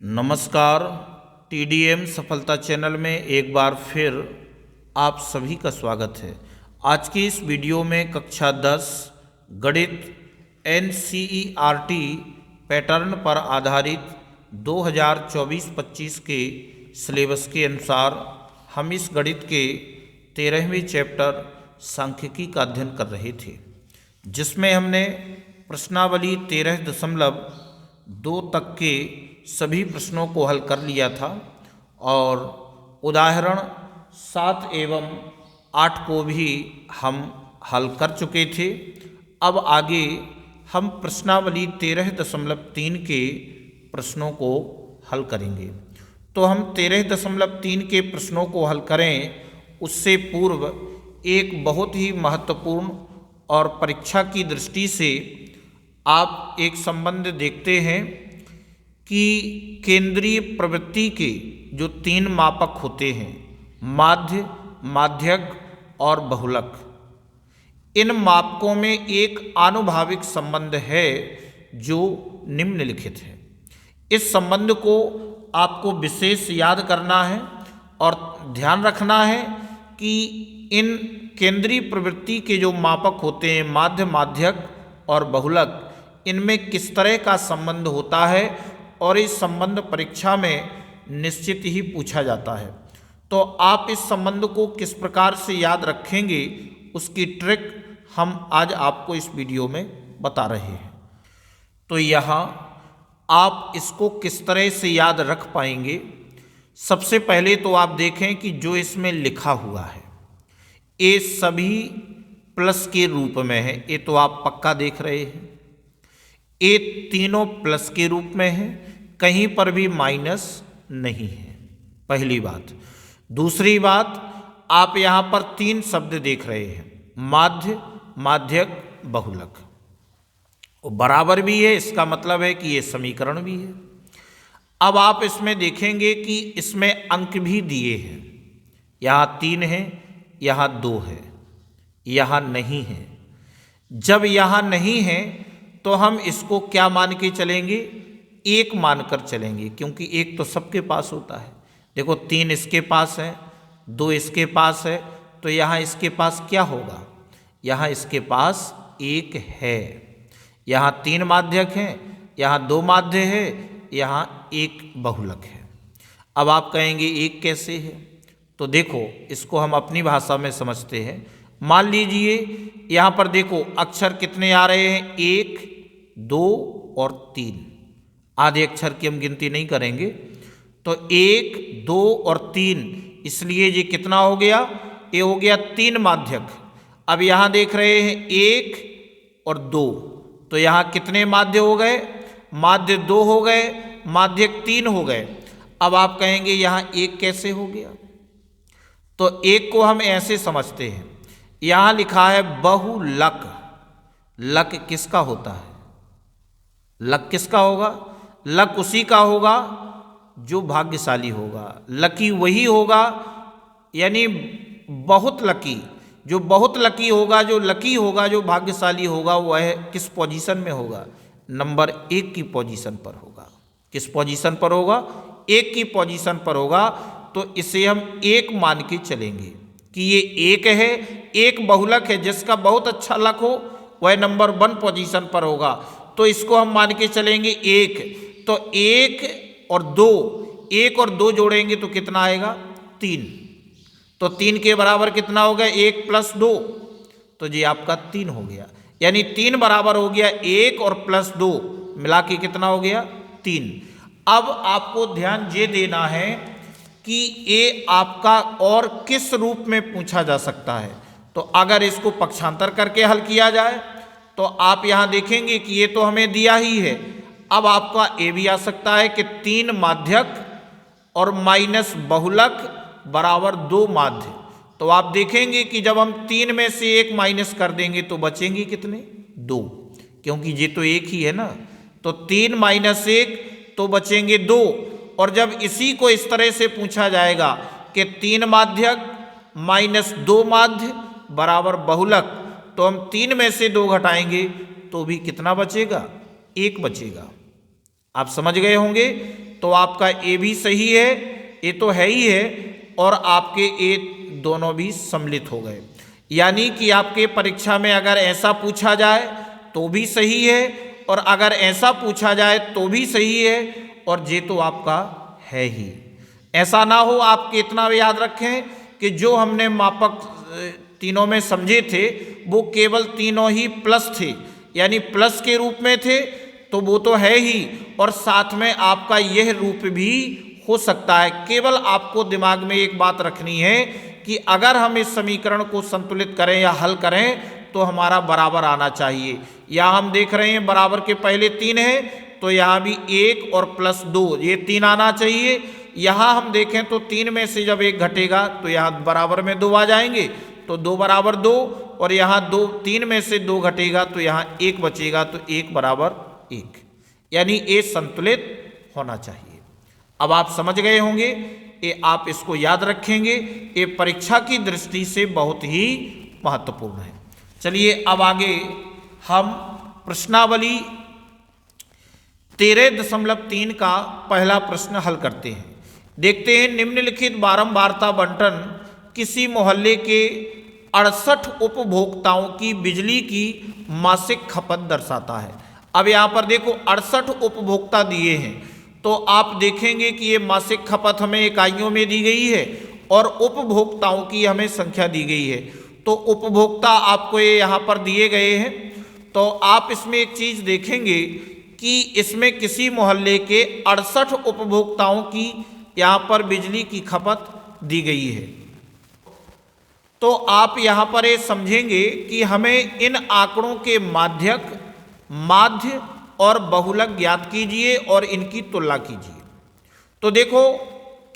नमस्कार। टीडीएम सफलता चैनल में एक बार फिर आप सभी का स्वागत है। आज की इस वीडियो में कक्षा 10 गणित एनसीईआरटी पैटर्न पर आधारित 2024-25 के सिलेबस के अनुसार हम इस गणित के 13वें चैप्टर सांख्यिकी का अध्ययन कर रहे थे, जिसमें हमने प्रश्नावली 13.2 तक के सभी प्रश्नों को हल कर लिया था और उदाहरण 7 एवं 8 को भी हम हल कर चुके थे। अब आगे हम प्रश्नावली 13.3 के प्रश्नों को हल करेंगे। तो हम 13.3 के प्रश्नों को हल करें उससे पूर्व एक बहुत ही महत्वपूर्ण और परीक्षा की दृष्टि से आप एक संबंध देखते हैं कि केंद्रीय प्रवृत्ति के जो 3 मापक होते हैं, माध्य, माध्यक और बहुलक, इन मापकों में एक आनुभाविक संबंध है जो निम्नलिखित है। इस संबंध को आपको विशेष याद करना है और ध्यान रखना है कि इन केंद्रीय प्रवृत्ति के जो मापक होते हैं, माध्य, माध्यक और बहुलक, इनमें किस तरह का संबंध होता है और इस संबंध परीक्षा में निश्चित ही पूछा जाता है। तो आप इस संबंध को किस प्रकार से याद रखेंगे उसकी ट्रिक हम आज आपको इस वीडियो में बता रहे हैं। तो यहाँ आप इसको किस तरह से याद रख पाएंगे, सबसे पहले तो आप देखें कि जो इसमें लिखा हुआ है ये सभी प्लस के रूप में है। ये तो आप पक्का देख रहे हैं, ये तीनों प्लस के रूप में है, कहीं पर भी माइनस नहीं है, पहली बात। दूसरी बात, आप यहाँ पर 3 शब्द देख रहे हैं, माध्य, माध्यक, बहुलक, और बराबर भी है, इसका मतलब है कि ये समीकरण भी है। अब आप इसमें देखेंगे कि इसमें अंक भी दिए हैं, यहाँ 3 है, यहाँ 2 है, यहाँ नहीं है। जब यहाँ नहीं है तो हम इसको क्या मान के चलेंगे, 1 मानकर चलेंगे, क्योंकि 1 तो सबके पास होता है। देखो 3 इसके पास है, 2 इसके पास है, तो यहाँ इसके पास क्या होगा, यहाँ इसके पास 1 है। यहाँ 3 माध्यक हैं, यहाँ 2 माध्य है, यहाँ 1 बहुलक है। अब आप कहेंगे 1 कैसे है, तो देखो इसको हम अपनी भाषा में समझते हैं। मान लीजिए यहाँ पर देखो अक्षर कितने आ रहे हैं, 1, 2 और 3। आधे अक्षर की हम गिनती नहीं करेंगे। तो 1, 2 और 3, इसलिए ये कितना हो गया, ये हो गया 3 माध्यक। अब यहाँ देख रहे हैं 1 और 2, तो यहाँ कितने माध्य हो गए, माध्य 2 हो गए, माध्यक 3 हो गए। अब आप कहेंगे यहाँ 1 कैसे हो गया, तो 1 को हम ऐसे समझते हैं, यहाँ लिखा है बहुलक। लक किसका होता है, लक किसका होगा, लक उसी का होगा जो भाग्यशाली होगा। लकी वही होगा, यानी बहुत लकी, जो बहुत लकी होगा, जो लकी होगा, जो भाग्यशाली होगा, वह किस पोजीशन में होगा, नंबर 1 की पोजीशन पर होगा। किस पोजीशन पर होगा, 1 की पोजीशन पर होगा। तो इसे हम 1 मान के चलेंगे कि ये 1 है, 1 बहुलक है, जिसका बहुत अच्छा लक हो वह नंबर 1 पोजीशन पर होगा। तो इसको हम मान के चलेंगे 1। तो 1 और 2, 1 और 2 जोड़ेंगे तो कितना आएगा, 3। तो 3 के बराबर कितना हो गया, 1 + 2, तो जी आपका 3 हो गया। यानी 3 बराबर हो गया 1 और +2 मिला के कितना हो गया, 3। अब आपको ध्यान ये देना है कि ये आपका और किस रूप में पूछा जा सकता है। तो अगर इसको पक्षांतर करके हल किया जाए तो आप यहाँ देखेंगे कि ये तो हमें दिया ही है। अब आपका ये भी आ सकता है कि 3 माध्यक और माइनस बहुलक बराबर 2 माध्य। तो आप देखेंगे कि जब हम 3 में से 1 माइनस कर देंगे तो बचेंगे कितने, 2, क्योंकि ये तो 1 ही है ना। तो 3 - 1 तो बचेंगे 2। और जब इसी को इस तरह से पूछा जाएगा कि 3 माध्यक माइनस 2 माध्य बराबर बहुलक, तो हम 3 में से 2 घटाएंगे तो भी कितना बचेगा, 1 बचेगा। आप समझ गए होंगे तो आपका ए भी सही है, ये तो है ही है, और आपके ए दोनों भी सम्मिलित हो गए। यानी कि आपके परीक्षा में अगर ऐसा पूछा जाए तो भी सही है, और अगर ऐसा पूछा जाए तो भी सही है, और ये तो आपका है ही। ऐसा ना हो, आप इतना याद रखें कि जो हमने मापक तीनों में समझे थे वो केवल तीनों ही प्लस थे, यानी प्लस के रूप में थे, तो वो तो है ही, और साथ में आपका यह रूप भी हो सकता है। केवल आपको दिमाग में एक बात रखनी है कि अगर हम इस समीकरण को संतुलित करें या हल करें तो हमारा बराबर आना चाहिए। यहाँ हम देख रहे हैं बराबर के पहले 3 है, तो यहाँ भी 1 और प्लस 2 ये 3 आना चाहिए। यहाँ हम देखें तो 3 में से जब 1 घटेगा तो यहाँ बराबर में 2 आ जाएंगे, तो 2 बराबर 2, और यहाँ 3 में से 2 घटेगा तो यहाँ 1 बचेगा, तो 1 बराबर 1, यानी ये संतुलित होना चाहिए। अब आप समझ गए होंगे, ये आप इसको याद रखेंगे, ये परीक्षा की दृष्टि से बहुत ही महत्वपूर्ण है। चलिए अब आगे हम प्रश्नावली 13.3 का पहला प्रश्न हल करते हैं। देखते हैं, निम्नलिखित बारंबारता बंटन किसी मोहल्ले के 68 उपभोक्ताओं की बिजली की मासिक खपत दर्शाता है। अब यहाँ पर देखो 68 उपभोक्ता दिए हैं, तो आप देखेंगे कि ये मासिक खपत हमें इकाइयों में दी गई है और उपभोक्ताओं की हमें संख्या दी गई है। तो उपभोक्ता आपको ये यहाँ पर दिए गए हैं, तो आप इसमें एक चीज़ देखेंगे कि इसमें किसी मोहल्ले के 68 उपभोक्ताओं की यहाँ पर बिजली की खपत दी गई है। तो आप यहाँ पर ये समझेंगे कि हमें इन आंकड़ों के माध्यक, माध्य और बहुलक ज्ञात कीजिए और इनकी तुलना कीजिए। तो देखो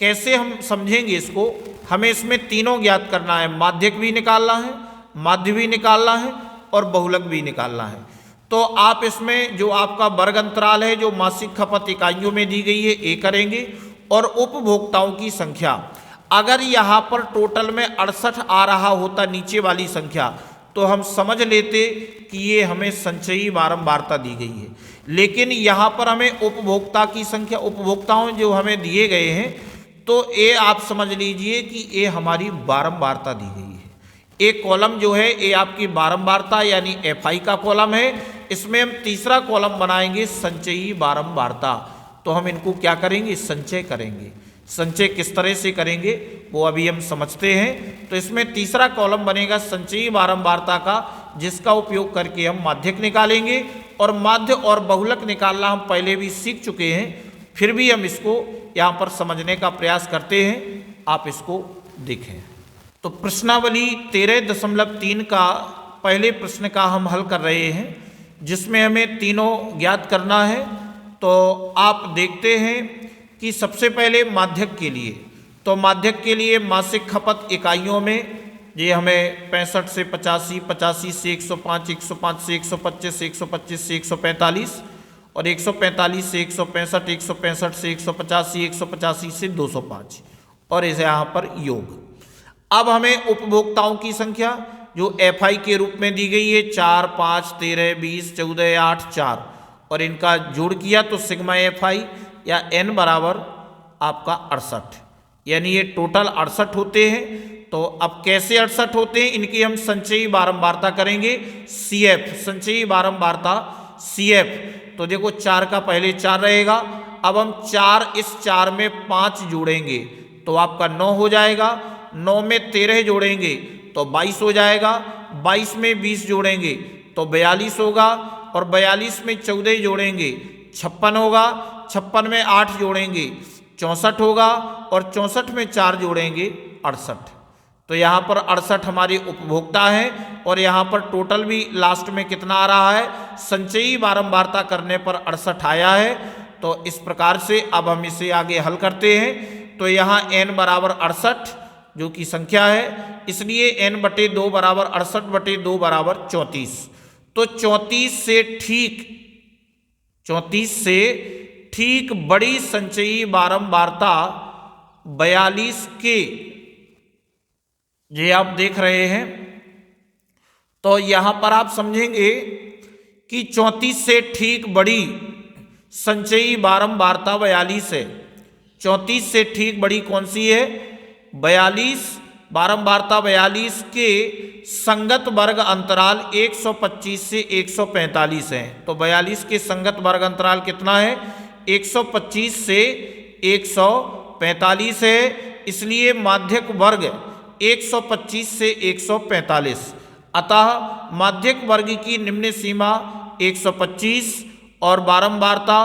कैसे हम समझेंगे इसको, हमें इसमें तीनों ज्ञात करना है, माध्यक भी निकालना है, माध्य भी निकालना है और बहुलक भी निकालना है। तो आप इसमें जो आपका वर्ग अंतराल है, जो मासिक खपत इकाइयों में दी गई है, ये करेंगे, और उपभोक्ताओं की संख्या, अगर यहाँ पर टोटल में 68 आ रहा होता नीचे वाली संख्या, तो हम समझ लेते कि ये हमें संचयी बारंबारता दी गई है। लेकिन यहाँ पर हमें उपभोक्ता की संख्या, उपभोक्ताओं जो हमें दिए गए हैं, तो ये आप समझ लीजिए कि ये हमारी बारंबारता दी गई है। एक कॉलम जो है ये आपकी बारंबारता यानी FI का कॉलम है, इसमें हम तीसरा कॉलम बनाएंगे संचयी बारंबारता। तो हम इनको क्या करेंगे, संचय करेंगे। संचय किस तरह से करेंगे वो अभी हम समझते हैं। तो इसमें तीसरा कॉलम बनेगा संचयी बारंबारता का, जिसका उपयोग करके हम माध्यक निकालेंगे, और माध्य और बहुलक निकालना हम पहले भी सीख चुके हैं, फिर भी हम इसको यहाँ पर समझने का प्रयास करते हैं। आप इसको देखें। तो प्रश्नावली 13.3 का पहले प्रश्न का हम हल कर रहे हैं, जिसमें हमें तीनों ज्ञात करना है। तो आप देखते हैं कि सबसे पहले माध्यक के लिए, तो माध्यक के लिए मासिक खपत इकाइयों में ये हमें 65 से 85, 85 से 105, 105 से 125, 125 से 145 और 145 से 165, 165 से 185, 185 से 205, और इसे यहाँ पर योग। अब हमें उपभोक्ताओं की संख्या जो FI के रूप में दी गई है 4, 5, 13, 20, 14, 8, 4, और इनका जोड़ किया तो सिग्मा FI या N बराबर आपका 68, यानी ये टोटल 68 होते हैं। तो अब कैसे 68 होते हैं, इनकी हम संचयी बारंबारता करेंगे CF, संचयी बारंबारता CF। तो देखो 4 का पहले 4 रहेगा, अब हम 4 इस 4 में 5 जोड़ेंगे तो आपका 9 हो जाएगा, 9 में 13 जोड़ेंगे तो 22 हो जाएगा, 22 में 20 जोड़ेंगे तो 42 होगा, और 42 में 14 जोड़ेंगे 56 होगा, 56 में 8 जोड़ेंगे 64 होगा, और 64 में 4 जोड़ेंगे 68। तो यहाँ पर 68 हमारी उपभोक्ता है, और यहाँ पर टोटल भी लास्ट में कितना आ रहा है, संचयी बारंबारता करने पर 68 आया है। तो इस प्रकार से अब हम इसे आगे हल करते हैं। तो यहाँ n बराबर 68 जो कि संख्या है, इसलिए n/2 बराबर 68/2 बराबर 34। तो 34 से ठीक बड़ी संचयी बारंबारता 42 के, ये आप देख रहे हैं। तो यहां पर आप समझेंगे कि 34 से ठीक बड़ी संचयी बारंबारता 42 है। 34 से ठीक बड़ी कौन सी है? 42। बारंबारता 42 के संगत वर्ग अंतराल 125 से 145 है। तो 42 के संगत वर्ग अंतराल कितना है? 125 से 145 है। इसलिए माध्यक वर्ग 125 से 145। अतः माध्यक वर्ग की निम्न सीमा 125 और बारंबारता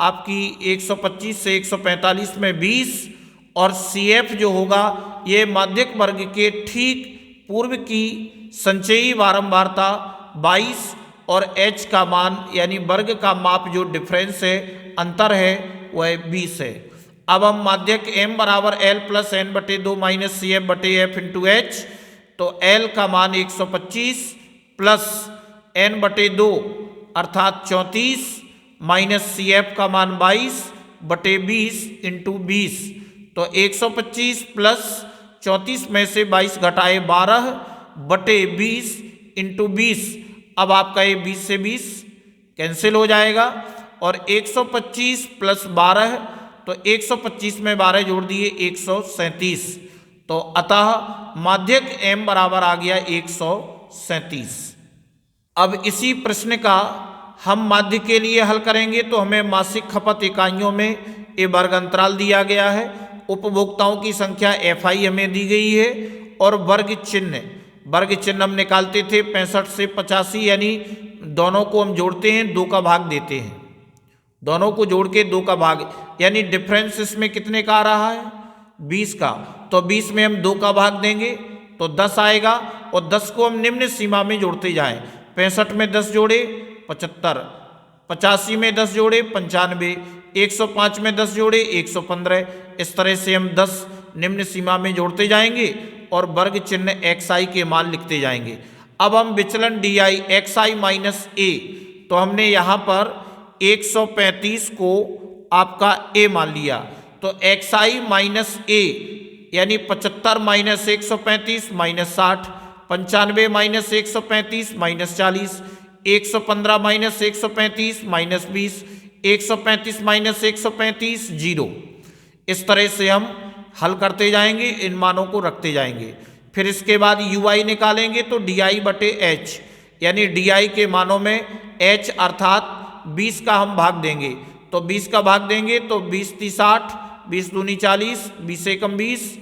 आपकी 125 से 145 में 20 और CF जो होगा ये माध्यक वर्ग के ठीक पूर्व की संचयी बारंबारता 22 और H का मान यानी वर्ग का माप जो डिफरेंस है, अंतर है, वह 20 है। अब हम माध्यक M बराबर L प्लस N बटे 2 माइनस CF बटे F इंटू H, तो L का मान 125 प्लस N बटे 2 अर्थात 34 माइनस CF का मान 22 बटे 20 इंटू 20, तो 125 प्लस 34 में से 22 घटाए 12 बटे 20 इंटू 20। अब आपका ये 20 से 20 कैंसिल हो जाएगा और 125 प्लस 12, तो 125 में 12 जोड़ दिए 137। तो अतः माध्यक M बराबर आ गया 137। अब इसी प्रश्न का हम माध्य के लिए हल करेंगे तो हमें मासिक खपत इकाइयों में ये वर्ग अंतराल दिया गया है, उपभोक्ताओं की संख्या FI हमें दी गई है और वर्ग चिन्ह हम निकालते थे 65 से 85, यानी दोनों को हम जोड़ते हैं 2 का भाग देते हैं, दोनों को जोड़ के 2 का भाग, यानी डिफरेंस इसमें कितने का आ रहा है? 20 का। तो 20 में हम 2 का भाग देंगे तो 10 आएगा और 10 को हम निम्न सीमा में जोड़ते जाएं। 65 में 10 जोड़े 75, 85 में 10 जोड़े 95, 105 में 10 जोड़े 115। इस तरह से हम 10 निम्न सीमा में जोड़ते जाएंगे और वर्ग चिन्ह XI के मान लिखते जाएंगे। अब हम विचलन DI XI माइनस A, तो हमने यहाँ पर 135 को आपका A मान लिया, तो XI माइनस A यानी 75 minus 135 minus 60, 95 minus 135 minus 40, 115 minus 135 minus 20, 135 minus 135 0। इस तरह से हम हल करते जाएंगे, इन मानों को रखते जाएंगे। फिर इसके बाद UI निकालेंगे तो DI बटे H, यानी DI के मानों में H अर्थात 20 का हम भाग देंगे, तो 20 का भाग देंगे तो 20 × 60, 20 दूनी 40, 20 एकम 20,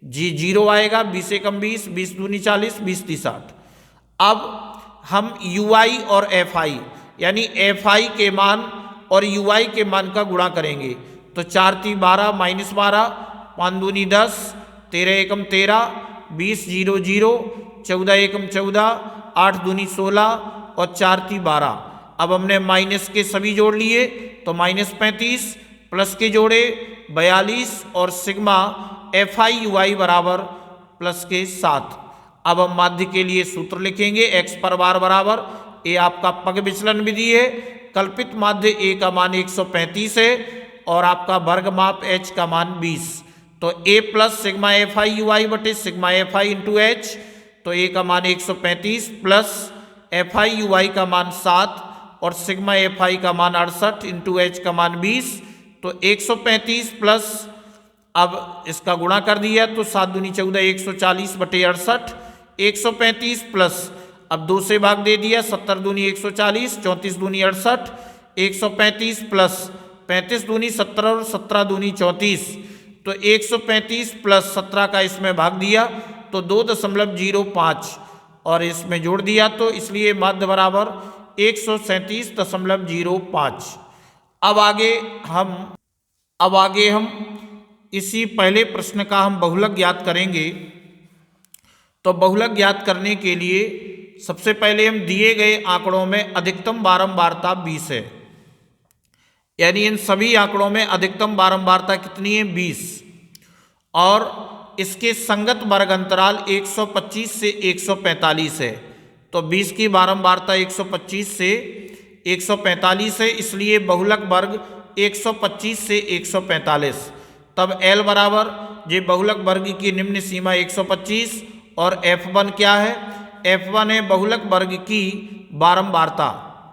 जी 0 आएगा, 20 एकम 20, 20 दूनी 40, 20 × 60। अब हम UI और FI यानी FI के मान और UI के मान का गुणा करेंगे, तो 4 × 12 माइनस 12, 5 दूनी 10, 13 एकम 13, 20 0 0, 14 एकम 14, 8 दूनी 16 और 4 × 12। अब हमने माइनस के सभी जोड़ लिए तो माइनस 35 प्लस के जोड़े 42 और सिग्मा FI UI बराबर प्लस के 7। अब हम माध्य के लिए सूत्र लिखेंगे, x पर बार बराबर ए आपका पग विचलन विधि है, कल्पित माध्य A का मान 135 है और आपका वर्ग माप H का मान 20, तो A plus sigma FI UI बटे सिग्मा FI इंटू H, तो A का मान 135 प्लस FI UI का मान 7 और सिग्मा FI का मान 68 इंटू H का मान 20, तो 135 प्लस, अब इसका गुणा कर दिया तो 7 दूनी 14, 140 बटे 68, 135 प्लस, अब 2 से भाग दे दिया, 70 दूनी 140, 34 दूनी 68, 135 प्लस 35 दूनी 17 और 17 दूनी 34, तो 135 प्लस 17 का इसमें भाग दिया तो 2.05 और इसमें जोड़ दिया, तो इसलिए माध्य बराबर 137.05। अब आगे हम इसी पहले प्रश्न का हम बहुलक ज्ञात करेंगे। तो बहुलक ज्ञात करने के लिए सबसे पहले हम दिए गए आंकड़ों में अधिकतम बारंबारता 20 है, यानी इन सभी आंकड़ों में अधिकतम बारंबारता कितनी है? 20, और इसके संगत वर्ग अंतराल 125 से 145 है, तो 20 की बारंबारता 125 से 145 है, इसलिए बहुलक वर्ग 125 से 145। तब L बराबर ये बहुलक वर्ग की निम्न सीमा 125 और F1 क्या है? F1 है बहुलक वर्ग की बारंबारता,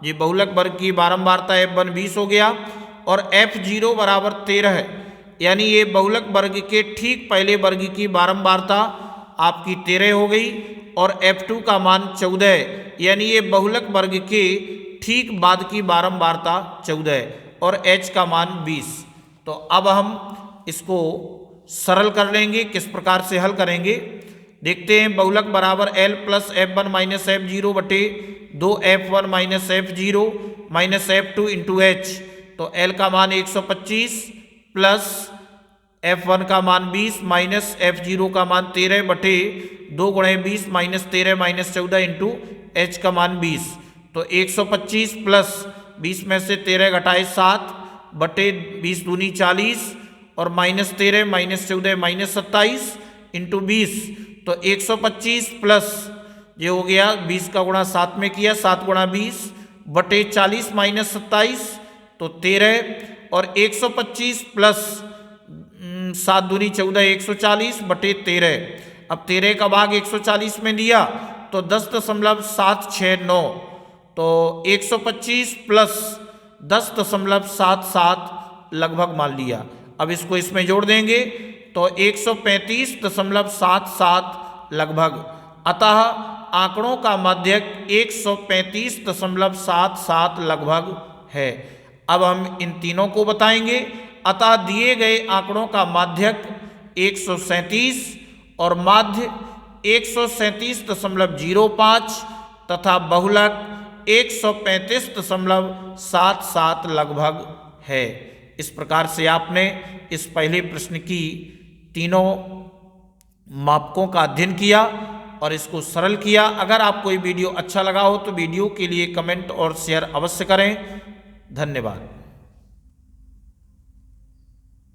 ये बहुलक वर्ग की बारंबारता F1 20 हो गया और F0 बराबर 13 है, यानी ये बहुलक वर्ग के ठीक पहले वर्ग की बारंबारता आपकी 13 हो गई और F2 का मान 14 है, यानी ये बहुलक वर्ग के ठीक बाद की बारंबारता 14 है और H का मान 20। तो अब हम इसको सरल कर लेंगे। किस प्रकार से हल करेंगे देखते हैं। बहुलक बराबर L plus F1 minus F0 बटे 2F1 minus F0 minus F2 into H। तो L का मान 125 प्लस F1 का मान 20 माइनस F0 का मान 13 बटे 2 गुणे 20 माइनस 13 माइनस 14 इंटू H का मान 20। तो 125 प्लस 20 में से 13 घटाए 7 बटे 20 दूनी 40 और माइनस 13 माइनस 14 माइनस 27 इंटू 20। तो 125 प्लस ये हो गया 20 का गुणा 7 में किया 7 गुणा 20 बटे 40 माइनस 27 तो 13 और 125 प्लस 7 दूनी 14 140 बटे 13। अब 13 का भाग 140 में दिया तो 10.769 तो 125 प्लस 10.77 लगभग मान लिया। अब इसको इसमें जोड़ देंगे तो 135.77 लगभग। अतः आंकड़ों का माध्यक 135.77 लगभग है। अब हम इन तीनों को बताएंगे। अतः दिए गए आंकड़ों का माध्यक 137 और माध्य 137.05 तथा बहुलक 135.77 लगभग है। इस प्रकार से आपने इस पहले प्रश्न की तीनों मापकों का अध्ययन किया और इसको सरल किया। अगर आपको ये वीडियो अच्छा लगा हो तो वीडियो के लिए कमेंट और शेयर अवश्य करें। धन्यवाद।